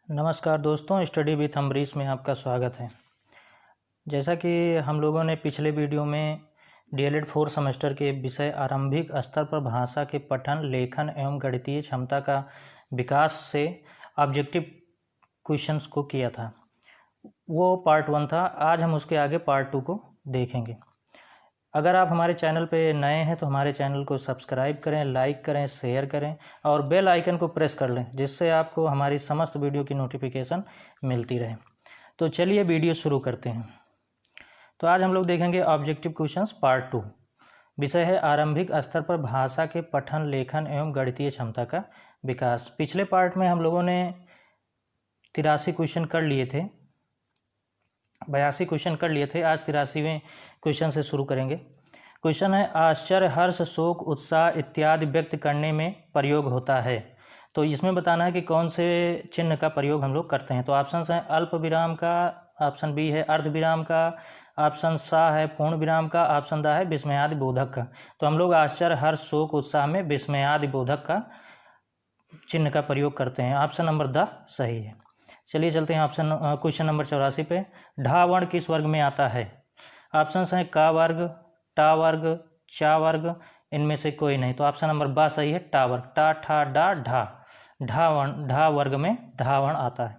नमस्कार दोस्तों, study with Ambarish में आपका स्वागत है। जैसा कि हम लोगों ने पिछले वीडियो में डीएलएड 4 सेमेस्टर के विषय आरंभिक स्तर पर भाषा के पठन, लेखन एवं गणितीय क्षमता का विकास से ऑब्जेक्टिव क्वेश्चंस को किया था, वो पार्ट 1 था। आज हम उसके आगे पार्ट 2 को देखेंगे। अगर आप हमारे चैनल पे नए हैं तो हमारे चैनल को सब्सक्राइब करें, लाइक करें, शेयर करें और बेल आइकन को प्रेस कर लें, जिससे आपको हमारी समस्त वीडियो की नोटिफिकेशन मिलती रहे। तो चलिए वीडियो शुरू करते हैं। तो आज हम लोग देखेंगे ऑब्जेक्टिव क्वेश्चंस पार्ट 2। विषय है आरंभिक स्तर पर भाषा के पठन, लेखन एवं गणितीय क्षमता का विकास। पिछले पार्ट में हम लोगों ने 83 क्वेश्चन कर लिए थे, 82 क्वेश्चन कर लिए थे। आज 83वें क्वेश्चन से शुरू करेंगे। क्वेश्चन है, आश्चर्य, हर्ष, शोक, उत्साह इत्यादि व्यक्त करने में प्रयोग होता है। तो इसमें बताना है कि कौन से चिन्ह का प्रयोग हम लोग करते हैं। तो ऑप्शन हैं अल्प विराम का, ऑप्शन बी है अर्ध विराम का, ऑप्शन सा है पूर्ण विराम का, ऑप्शन दा है विस्मयादि बोधक का। तो हम लोग आश्चर्य, हर्ष, शोक, उत्साह में विस्मयादि बोधक का चिन्ह का प्रयोग करते हैं। ऑप्शन नंबर द सही है। चलिए चलते हैं क्वेश्चन नंबर 84 पे। ढा वर्ण किस वर्ग में आता है? ऑप्शन हैं का वर्ग, टा वर्ग, चा वर्ग, इनमें से कोई नहीं। तो ऑप्शन नंबर बा सही है, टा वर्ग। टा, ठा, डा, ढा, ढा वर्ग में ढा वर्ण आता है।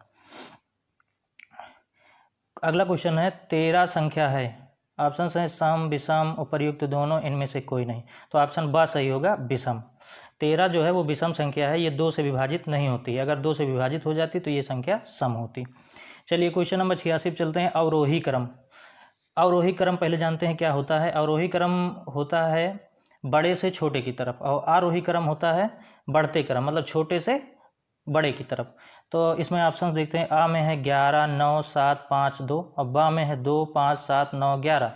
अगला क्वेश्चन है, 13 संख्या है। ऑप्शन हैं सम, विषम, उपर्युक्त, दोनों, इनमें से कोई नहीं। तो ऑप्शन बा सही होगा, विषम। 13 जो है वो विषम संख्या है, ये 2 से विभाजित नहीं होती। अगर 2 से विभाजित हो जाती तो ये संख्या सम होती। चलिए क्वेश्चन नंबर 86 पे चलते हैं। अवरोही क्रम। अवरोही क्रम पहले जानते हैं क्या होता है। अवरोही क्रम होता है बड़े से छोटे की तरफ, और आरोही क्रम होता है बढ़ते क्रम, मतलब छोटे से बड़े की तरफ। तो इसमें ऑप्शन देखते हैं। आ में है 11, 9, 7, 5, 2, और बा में है 2, 5, 7, 9, 11।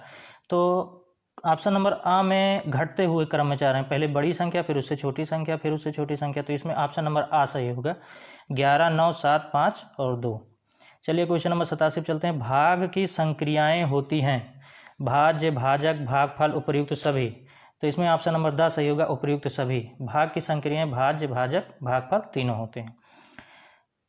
तो ऑप्शन नंबर आ में घटते हुए क्रम में चाह रहे हैं, पहले बड़ी संख्या, फिर उससे छोटी संख्या, फिर उससे छोटी संख्या। तो इसमें ऑप्शन नंबर आ सही होगा, 11, 9, 7, 5 और 2। चलिए क्वेश्चन नंबर 87 चलते हैं। भाग की संक्रियाएं होती हैं, भाज्य, भाजक, भागफल, उपर्युक्त सभी। तो इसमें ऑप्शन नंबर द सही होगा, उपर्युक्त सभी। भाग की संक्रियाएं भाज्य, भाजक, भागफल तीनों होते हैं।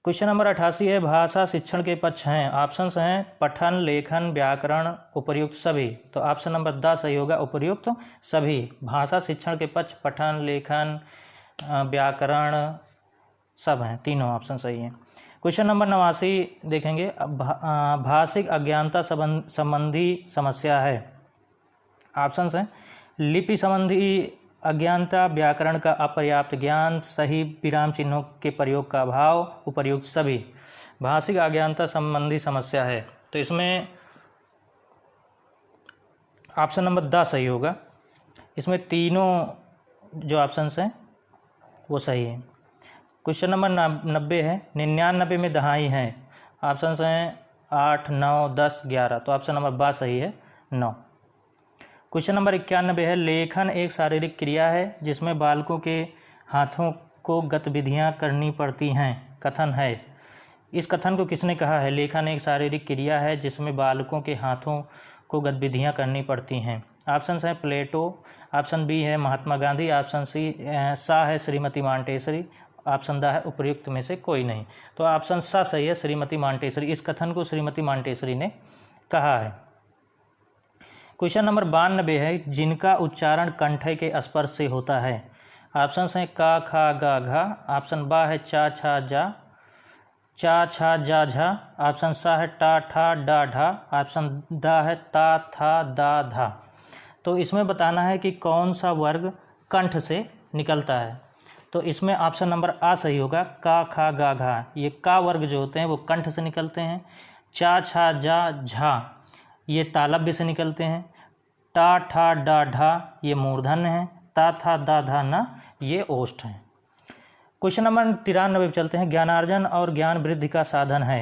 क्वेश्चन नंबर 88 है, भाषा शिक्षण के पक्ष हैं। ऑप्शंस हैं पठन, लेखन, व्याकरण, उपर्युक्त सभी। तो ऑप्शन नंबर द सही होगा, उपर्युक्त सभी। भाषा शिक्षण के पक्ष पठन, लेखन, व्याकरण सब हैं, तीनों ऑप्शन सही हैं। क्वेश्चन नंबर 89 देखेंगे। भाषिक अज्ञानता संबंधी समस्या है। ऑप्शंस हैं लिपि संबंधी अज्ञानता, व्याकरण का अपर्याप्त ज्ञान, सही विराम चिन्हों के प्रयोग का अभाव, उपर्युक्त सभी। भाषिक अज्ञानता संबंधी समस्या है, तो इसमें ऑप्शन नंबर द सही होगा। इसमें तीनों जो ऑप्शंस हैं वो सही है। क्वेश्चन नंबर 90 है, 99 में दहाई हैं। ऑप्शंस हैं 8, 9, 10, 11। तो ऑप्शन नंबर बा सही है, 9। क्वेश्चन नंबर 91 है, लेखन एक शारीरिक क्रिया है जिसमें बालकों के हाथों को गतिविधियां करनी पड़ती हैं। कथन है, इस कथन को किसने कहा है? लेखन एक शारीरिक क्रिया है जिसमें बालकों के हाथों को गतिविधियां करनी पड़ती हैं। ऑप्शन है प्लेटो, ऑप्शन बी है महात्मा गांधी, ऑप्शन सी सा है श्रीमती मांटेसरी, ऑप्शन द है उपर्युक्त में से कोई नहीं। तो ऑप्शन सा सही है, श्रीमती मांटेसरी। इस कथन को श्रीमती मांटेसरी ने कहा है। क्वेश्चन नंबर 92 है, जिनका उच्चारण कंठ के स्पर्श से होता है। ऑप्शन हैं का, खा, गा, घा। ऑप्शन बा है चा, छा, जा, चा, छा, जा, झा। ऑप्शन सा है टा, ठा, डा, ढा। ऑप्शन दा है ता, था, दा, धा। तो इसमें बताना है कि कौन सा वर्ग कंठ से निकलता है। तो इसमें ऑप्शन नंबर आ सही होगा, का, खा, गा, घा। ये का वर्ग जो होते हैं वो कंठ से निकलते हैं। चा, छा, जा, झा ये तालव्य से निकलते हैं। टा, ठा, डा, ढा ये मूर्धन्य है। ता, था, दा, धा, ना ये ओष्ठ हैं। क्वेश्चन नंबर 93 चलते हैं। ज्ञानार्जन और ज्ञान वृद्धि का साधन है।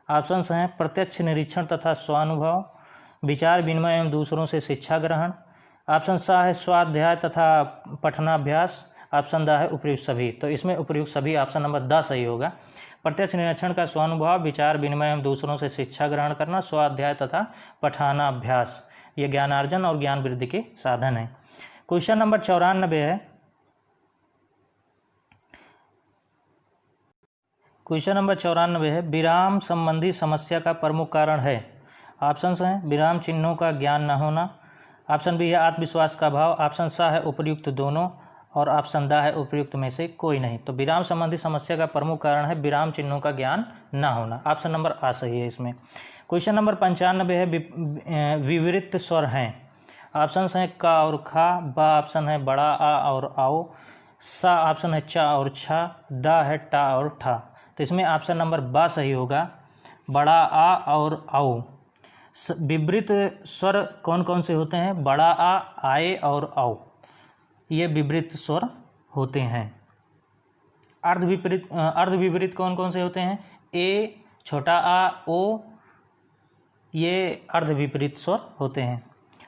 ऑप्शंस हैं प्रत्यक्ष निरीक्षण तथा स्वानुभव, विचार विनिमय एवं दूसरों से शिक्षा ग्रहण। ऑप्शन सा है स्वाध्याय तथा पठनाभ्यास। ऑप्शन द है उपर्युक्त सभी। तो इसमें उपर्युक्त सभी ऑप्शन नंबर द सही होगा। प्रत्यक्ष निरीक्षण का स्वानुभव, विचार विनिमय एवं दूसरों से शिक्षा ग्रहण करना, स्वाध्याय तथा पठनाभ्यास ये ज्ञानार्जन और ज्ञान वृद्धि के साधन है। क्वेश्चन नंबर 94 है। क्वेश्चन नंबर 94 है, विराम संबंधी समस्या का प्रमुख कारण है। ऑप्शंस हैं विराम चिन्हों का ज्ञान न होना, ऑप्शन बी है आत्मविश्वास का अभाव, ऑप्शन सा है उपयुक्त दोनों, और ऑप्शन दा है उपयुक्त में से कोई नहीं। तो विराम संबंधी समस्या का प्रमुख कारण है विराम चिन्हों का ज्ञान न होना। ऑप्शन नंबर आ सही है इसमें। क्वेश्चन नंबर 95 है, विवृत स्वर हैं। ऑप्शंस हैं का और खा, बा ऑप्शन है बड़ा आ और आओ, सा ऑप्शन है चा और छा, दा है टा और ठा। तो इसमें ऑप्शन नंबर बा सही होगा, बड़ा आ और आओ। विवृत स्वर कौन कौन से होते हैं? बड़ा आ, आए और आओ, ये विवृत स्वर होते हैं। अर्धविपरीत कौन कौन से होते हैं? ए, छोटा आ, ओ, ये अर्धविपरीत स्वर होते हैं।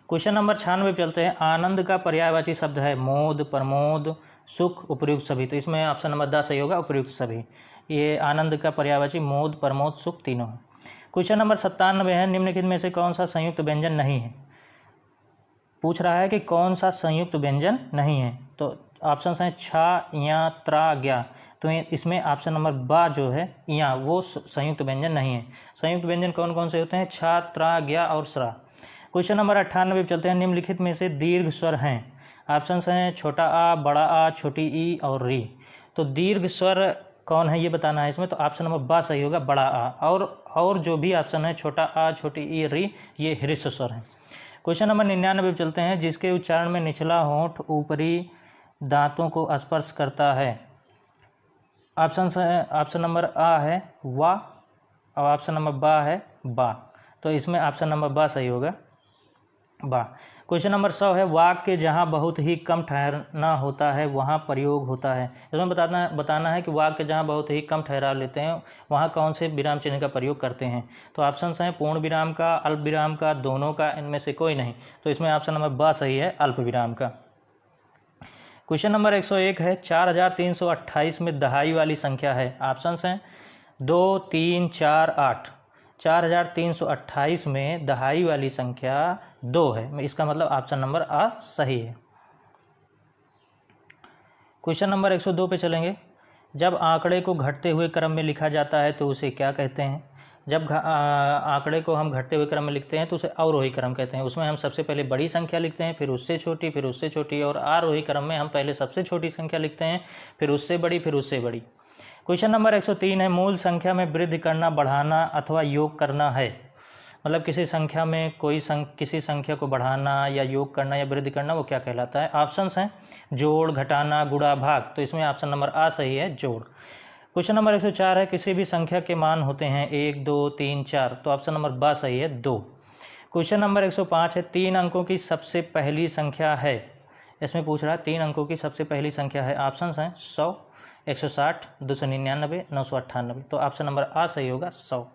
क्वेश्चन नंबर 96 चलते हैं। आनंद का पर्यायवाची शब्द है मोद, प्रमोद, सुख, उपयुक्त सभी। तो इसमें ऑप्शन नंबर द सही होगा, उपयुक्त सभी। ये आनंद का पर्यायवाची मोद, प्रमोद, सुख तीनों है। क्वेश्चन नंबर 97 है, निम्नलिखित में से कौन सा संयुक्त व्यंजन नहीं है? पूछ रहा है कि कौन सा संयुक्त व्यंजन नहीं है। तो ऑप्शन हैं छा, या, त्रा, ज्ञा। तो इसमें ऑप्शन नंबर बा जो है या, वो संयुक्त व्यंजन नहीं है। संयुक्त व्यंजन कौन कौन से होते हैं? छा, त्रा, ज्ञा और स्रा। क्वेश्चन नंबर 98 चलते हैं। निम्नलिखित में से दीर्घ स्वर हैं। ऑप्शन हैं छोटा आ, बड़ा आ, छोटी ई और री। तो दीर्घ स्वर कौन है ये बताना है इसमें। तो ऑप्शन नंबर बा सही होगा, बड़ा आ। और जो भी ऑप्शन है छोटा आ, छोटी ई, री, ये ह्रस्व स्वर हैं। क्वेश्चन नंबर 99 चलते हैं। जिसके उच्चारण में निचला होंठ ऊपरी दांतों को स्पर्श करता है। ऑप्शन नंबर आ है वा और ऑप्शन नंबर बा है बा। तो इसमें ऑप्शन नंबर बा सही होगा, बा। क्वेश्चन नंबर 100 है, वाक्य जहाँ बहुत ही कम ठहरना होता है वहाँ प्रयोग होता है। इसमें बताना है कि वाक्य जहाँ बहुत ही कम ठहराव लेते हैं वहाँ कौन से विराम चिन्ह का प्रयोग करते हैं। तो ऑप्शन हैं पूर्ण विराम का, अल्प विराम का, दोनों का, इनमें से कोई नहीं। तो इसमें ऑप्शन नंबर बा सही है, अल्प विराम का। क्वेश्चन नंबर 101 है, 4328 में दहाई वाली संख्या है। ऑप्शन हैं 2, 3, 4, 8। 4328 में दहाई वाली संख्या 2 है। इसका मतलब ऑप्शन नंबर आ सही है। क्वेश्चन नंबर 102 पे चलेंगे। जब आंकड़े को घटते हुए क्रम में लिखा जाता है तो उसे क्या कहते हैं? जब आंकड़े को हम घटते हुए क्रम में लिखते हैं तो उसे अवरोही क्रम कहते हैं। उसमें हम सबसे पहले बड़ी संख्या लिखते हैं, फिर उससे छोटी, फिर उससे छोटी, और आरोही क्रम में हम पहले सबसे छोटी संख्या लिखते हैं, फिर उससे बड़ी, फिर उससे बड़ी। क्वेश्चन नंबर 103 है, मूल संख्या में वृद्धि करना, बढ़ाना अथवा योग करना है। मतलब किसी संख्या में किसी संख्या को बढ़ाना या योग करना या वृद्धि करना, वो क्या कहलाता है? ऑप्शंस हैं जोड़, घटाना, गुणा, भाग। तो इसमें ऑप्शन नंबर आ सही है, जोड़। क्वेश्चन नंबर 104 है, किसी भी संख्या के मान होते हैं 1, 2, 3, 4। तो ऑप्शन नंबर बा सही है, 2। क्वेश्चन नंबर 105 है, 3 अंकों की सबसे पहली संख्या है। इसमें पूछ रहा है 3 अंकों की सबसे पहली संख्या है। ऑप्शंस हैं 100, 160, 299, 998। तो ऑप्शन नंबर आ सही होगा, 100।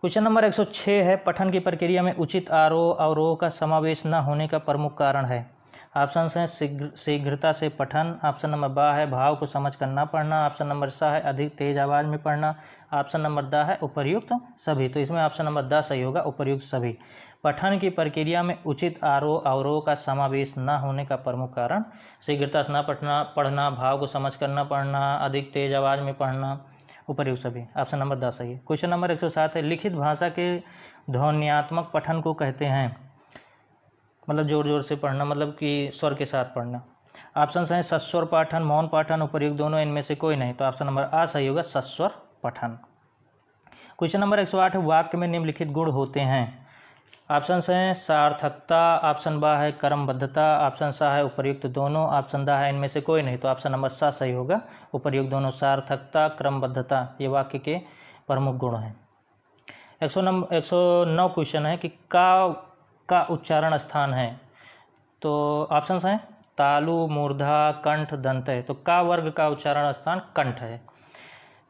क्वेश्चन नंबर 106 है, पठन की प्रक्रिया में उचित आरोह अवरोह का समावेश न होने का प्रमुख कारण है। ऑप्शन हैं शीघ्रता से पठन, ऑप्शन नंबर बा है भाव को समझ कर ना पढ़ना, ऑप्शन नंबर सा है अधिक तेज आवाज़ में पढ़ना, ऑप्शन नंबर दा है उपर्युक्त सभी। तो इसमें ऑप्शन नंबर दा सही होगा, उपर्युक्त सभी। पठन की प्रक्रिया में उचित आरोह अवरोह का समावेश न होने का प्रमुख कारण शीघ्रता से न पढ़ना, भाव को समझ कर न पढ़ना, अधिक तेज आवाज़ में पढ़ना, उपर्युक्त सभी। ऑप्शन नंबर 10 सही है। क्वेश्चन नंबर 107 है, लिखित भाषा के ध्वन्यात्मक पठन को कहते हैं। मतलब जोर जोर से पढ़ना, मतलब कि स्वर के साथ पढ़ना। ऑप्शन हैं सस्वर पाठन, मौन पाठन, उपर्युक्त दोनों, इनमें से कोई नहीं। तो ऑप्शन नंबर आ सही होगा, सस्वर पठन। क्वेश्चन नंबर 108 है, वाक्य में निम्नलिखित गुण होते हैं। ऑप्शन हैं सार्थकता, ऑप्शन बा है क्रमबद्धता, ऑप्शन सा है उपर्युक्त दोनों, ऑप्शन दा है इनमें से कोई नहीं। तो ऑप्शन नंबर सा सही होगा, उपर्युक्त दोनों। सार्थकता, क्रमबद्धता, ये वाक्य के प्रमुख गुण हैं। 109 क्वेश्चन है कि का उच्चारण स्थान है। तो ऑप्शन हैं तालु, मूर्धा, कंठ, दंत है। तो का वर्ग का उच्चारण स्थान कंठ है।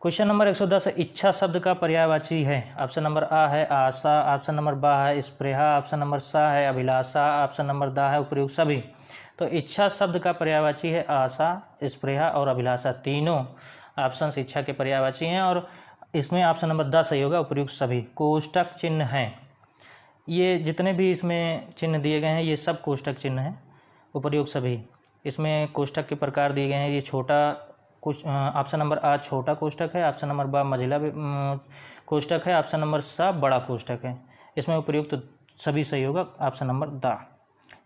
क्वेश्चन नंबर 110 है, इच्छा शब्द का पर्यायवाची है। ऑप्शन नंबर आ है आशा, ऑप्शन नंबर बा है स्पृहा, ऑप्शन नंबर सा है अभिलाषा, ऑप्शन नंबर दा है उपर्युक्त सभी। तो इच्छा शब्द का पर्यायवाची है आशा, स्पृहा और अभिलाषा। तीनों ऑप्शन इच्छा के पर्यायवाची हैं और इसमें ऑप्शन नंबर दा सही होगा, उपर्युक्त सभी। कोष्टक चिन्ह हैं, ये जितने भी इसमें चिन्ह दिए गए हैं ये सब कोष्टक चिन्ह हैं, उपर्युक्त सभी। इसमें कोष्टक के प्रकार दिए गए हैं, ये छोटा कुछ ऑप्शन नंबर आ छोटा कोष्ठक है, ऑप्शन नंबर बा मझिला कोष्ठक है, ऑप्शन नंबर सा बड़ा कोष्ठक है। इसमें उपयुक्त सभी सही होगा ऑप्शन नंबर दा।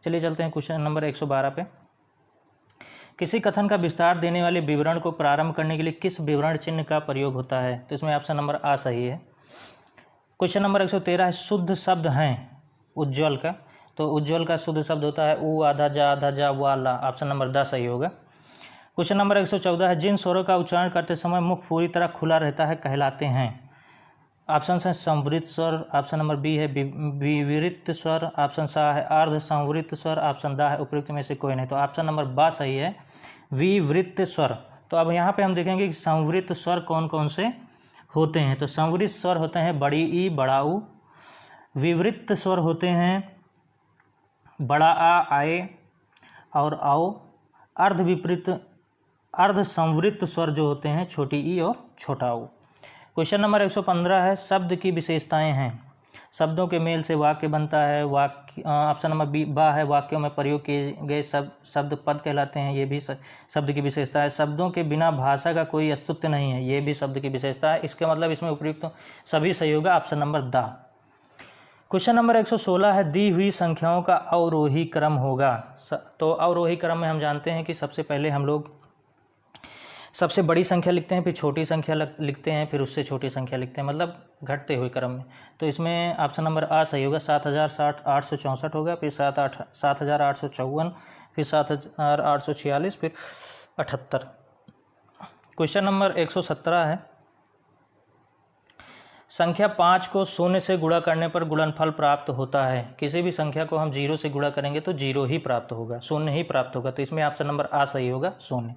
चलिए चलते हैं क्वेश्चन नंबर 112 पे। किसी कथन का विस्तार देने वाले विवरण को प्रारंभ करने के लिए किस विवरण चिन्ह का प्रयोग होता है? तो इसमें ऑप्शन नंबर आ सही है। क्वेश्चन नंबर 113 है, शुद्ध शब्द हैं उज्ज्वल का, तो उज्ज्वल का शुद्ध शब्द होता है उ आधा जा वा ला, ऑप्शन नंबर दा सही होगा। क्वेश्चन नंबर 114 है, जिन स्वरों का उच्चारण करते समय मुख पूरी तरह खुला रहता है कहलाते हैं? ऑप्शन है संवृत स्वर, ऑप्शन नंबर बी है विवृत स्वर, ऑप्शन सा है अर्ध संवृत स्वर, ऑप्शन दा है उपयुक्त में से कोई नहीं। तो ऑप्शन नंबर बा सही है, विवृत स्वर। तो अब यहाँ पे हम देखेंगे कि संवृत स्वर कौन कौन से होते हैं। तो संवृत स्वर होते हैं बड़ी ई बड़ा ऊ, विवृत स्वर होते हैं बड़ा आ आए और आओ, अर्ध संवृत स्वर जो होते हैं छोटी ई और छोटा ऊ। क्वेश्चन नंबर 115 है, शब्द की विशेषताएं हैं। शब्दों के मेल से वाक्य बनता है। वाक्य ऑप्शन नंबर बी बा है, वाक्यों में प्रयोग किए गए शब्द पद कहलाते हैं, ये भी शब्द की विशेषता है। शब्दों के बिना भाषा का कोई अस्तित्व नहीं है, ये भी शब्द की विशेषता है। इसके मतलब इसमें उपयुक्त सभी सही होगा ऑप्शन नंबर दा। क्वेश्चन नंबर 116 है, दी हुई संख्याओं का अवरोही क्रम होगा। तो अवरोही क्रम में हम जानते हैं कि सबसे पहले हम लोग सबसे बड़ी संख्या लिखते हैं, फिर छोटी संख्या लिखते हैं, फिर उससे छोटी संख्या लिखते हैं, मतलब घटते हुए क्रम में। तो इसमें ऑप्शन नंबर आ सही होगा, 7,864 होगा, फिर 7,854, फिर 7,846, फिर 78। क्वेश्चन नंबर 117 है, संख्या 5 को 0 से गुणा करने पर गुणनफल प्राप्त होता है। किसी भी संख्या को हम 0 से गुणा करेंगे तो 0 ही प्राप्त होगा, 0 ही प्राप्त होगा। तो इसमें ऑप्शन नंबर आ सही होगा, 0।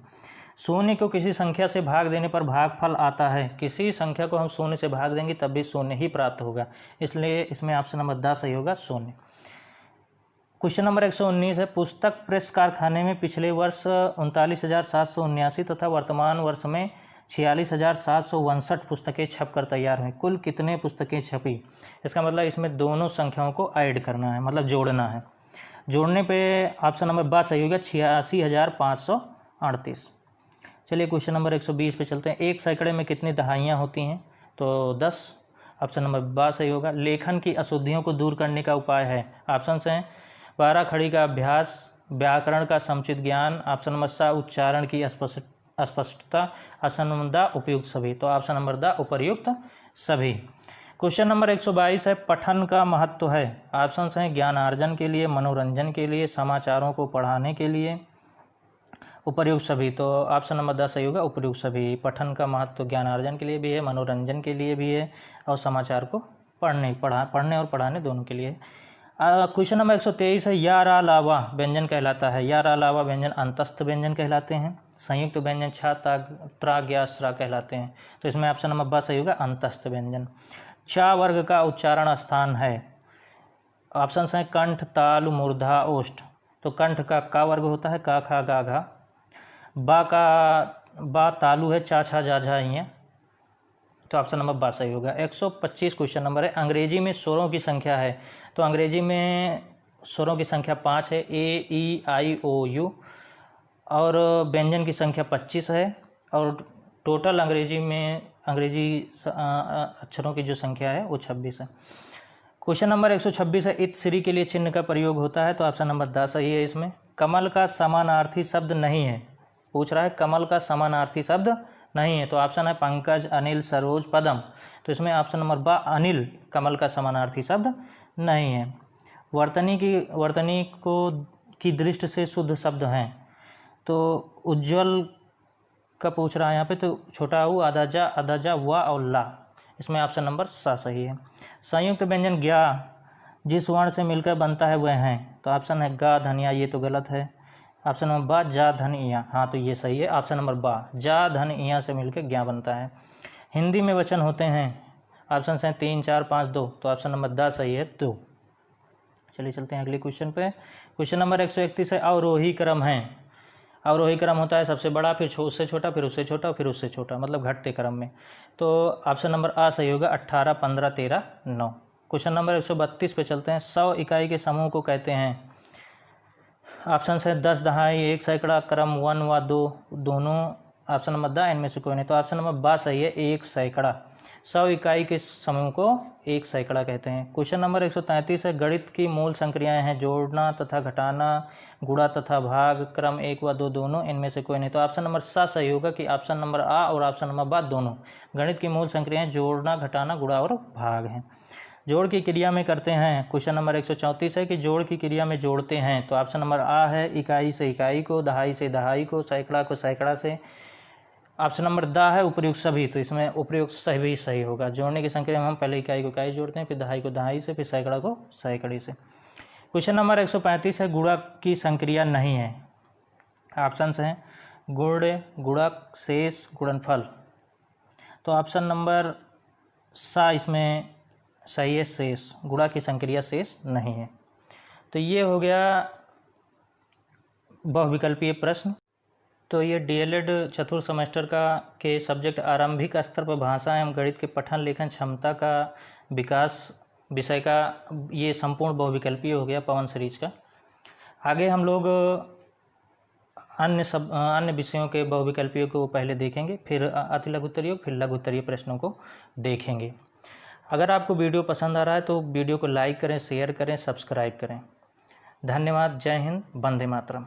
0 को किसी संख्या से भाग देने पर भागफल आता है। किसी संख्या को हम 0 से भाग देंगे तब भी 0 ही प्राप्त होगा, इसलिए इसमें ऑप्शन नंबर दा सही होगा, 0। क्वेश्चन नंबर 119 है, पुस्तक प्रेस कारखाने में पिछले वर्ष 39,779 तथा वर्तमान वर्ष में 46,759 पुस्तकें छपकर तैयार हुई। कुल कितने पुस्तकें छपी? इसका मतलब इसमें दोनों संख्याओं को ऐड करना है, मतलब जोड़ना है। जोड़ने पे ऑप्शन नंबर बा सही होगा, 86,538। चलिए क्वेश्चन नंबर 120 पे चलते हैं। एक सैकड़े में कितनी दहाइयाँ होती हैं? तो 10, ऑप्शन नंबर बा सही होगा। लेखन की अशुद्धियों को दूर करने का उपाय है। ऑप्शन हैं 12 खड़ी का अभ्यास, व्याकरण का समुचित ज्ञान, ऑप्शन नंबर सा उच्चारण की स्पष्टता, ऑप्शन नंबर दा उपयुक्त सभी। तो ऑप्शन नंबर दा उपयुक्त सभी। क्वेश्चन नंबर 122 है, पठन का महत्व है। ऑप्शन हैं ज्ञानार्जन के लिए, मनोरंजन के लिए, समाचारों को पढ़ाने के लिए, उपयुक्त सभी। तो ऑप्शन नंबर 10 सही होगा, उपयुक्त सभी। पठन का महत्व ज्ञानार्जन के लिए भी है, मनोरंजन के लिए भी है, और समाचार को पढ़ने और पढ़ाने दोनों के लिए। क्वेश्चन नंबर 123 है, या रा लावा व्यंजन कहलाता है। या रा लावा व्यंजन अंतस्थ व्यंजन कहलाते हैं। संयुक्त व्यंजन छा त्रा ज्ञा स्रा कहलाते हैं। तो इसमें ऑप्शन नंबर ब सही होगा, अंतस्थ व्यंजन। चा वर्ग का उच्चारण स्थान है। ऑप्शन हैं कंठ, ताल, मूर्धा, ओष्ठ। तो कंठ का वर्ग होता है, का खा गा घा। बा तालु है, चा छा जा झा इया। तो ऑप्शन नंबर बा सही होगा। 125 क्वेश्चन नंबर है, अंग्रेजी में स्वरों की संख्या है। तो अंग्रेजी में स्वरों की संख्या 5 है, ए ई आई ओ यू, और व्यंजन की संख्या 25 है, और टोटल अंग्रेजी अक्षरों की जो संख्या है वो 26 है। क्वेश्चन नंबर 126 है, इत श्री के लिए चिन्ह का प्रयोग होता है। तो ऑप्शन नंबर दा सही है। इसमें कमल का समानार्थी शब्द नहीं है, पूछ रहा है कमल का समानार्थी शब्द नहीं है। तो ऑप्शन है पंकज, अनिल, सरोज, पदम। तो इसमें ऑप्शन नंबर बा अनिल कमल का समानार्थी शब्द नहीं है। वर्तनी की दृष्टि से शुद्ध शब्द हैं। तो उज्ज्वल का पूछ रहा है यहाँ पे, तो छोटा ऊ, आधा जा, वा और ला। इसमें ऑप्शन नंबर सा सही है। संयुक्त व्यंजन ज्ञा जिस वर्ण से मिलकर बनता है वह है। तो ऑप्शन है गा धनिया, ये तो गलत है। ऑप्शन नंबर बा जा धन इया, हाँ तो ये सही है। ऑप्शन नंबर बा जा धन इया से मिलकर ज्ञा बनता है। हिंदी में वचन होते हैं। ऑप्शन हैं 3, 4, 5, 2। तो ऑप्शन नंबर दा सही है, 2। चलिए चलते हैं अगले क्वेश्चन पे। क्वेश्चन नंबर 131 है, अवरोही क्रम है। अवरोही क्रम होता है सबसे बड़ा, फिर उससे छोटा, फिर उससे छोटा, फिर उससे छोटा, मतलब घटते क्रम में। तो ऑप्शन नंबर आ सही होगा, 18, 15, 13, 9। क्वेश्चन नंबर 132 पे चलते हैं। 100 इकाई के समूह को कहते हैं। ऑप्शन है 10 दहाई, 1 सैकड़ा, क्रम 1 व 2 दोनों, ऑप्शन नंबर द, इनमें से कोई नहीं। तो ऑप्शन नंबर बा सही है, 1 सैकड़ा। 100 इकाई के समूह को 1 सैकड़ा कहते हैं। क्वेश्चन नंबर 133 है, गणित की मूल संक्रियाएं हैं जोड़ना तथा घटाना, गुणा तथा भाग, क्रम 1 व 2 दोनों, इनमें से कोई नहीं। तो ऑप्शन नंबर सा सही होगा कि ऑप्शन नंबर आ और ऑप्शन नंबर बा दोनों। गणित की मूल संक्रियाएं जोड़ना, घटाना, गुणा और भाग हैं। जोड़ की क्रिया में करते हैं। क्वेश्चन नंबर 134 है कि जोड़ की क्रिया में जोड़ते हैं। तो ऑप्शन नंबर आ है, इकाई से इकाई को, दहाई से दहाई को, सैकड़ा को सैकड़ा से। ऑप्शन नंबर द है, उपर्युक्त सभी। तो इसमें उपर्युक्त सभी सही होगा। जोड़ने की संक्रिया में हम पहले इकाई को इकाई जोड़ते हैं, फिर दहाई को दहाई से, फिर सैकड़ा को सैकड़े से। क्वेश्चन नंबर 135 है, गुणा की संक्रिया नहीं है। ऑप्शंस हैं गुण, गुणक, शेष, गुणनफल। तो ऑप्शन नंबर सा इसमें सही है, शेष। गुणा की संक्रिया शेष नहीं है। तो ये हो गया बहुविकल्पीय प्रश्न। तो ये डीएलएड चतुर्थ सेमेस्टर का के सब्जेक्ट आरंभिक स्तर पर भाषा एवं गणित के पठन लेखन क्षमता का विकास विषय का ये संपूर्ण बहुविकल्पीय हो गया पवन सीरीज का। आगे हम लोग अन्य विषयों के बहुविकल्पीय को पहले देखेंगे, फिर अति लघु उत्तरीय, फिर लघु उत्तरीय प्रश्नों को देखेंगे। अगर आपको वीडियो पसंद आ रहा है तो वीडियो को लाइक करें, शेयर करें, सब्सक्राइब करें। धन्यवाद। जय हिंद, वंदे मातरम।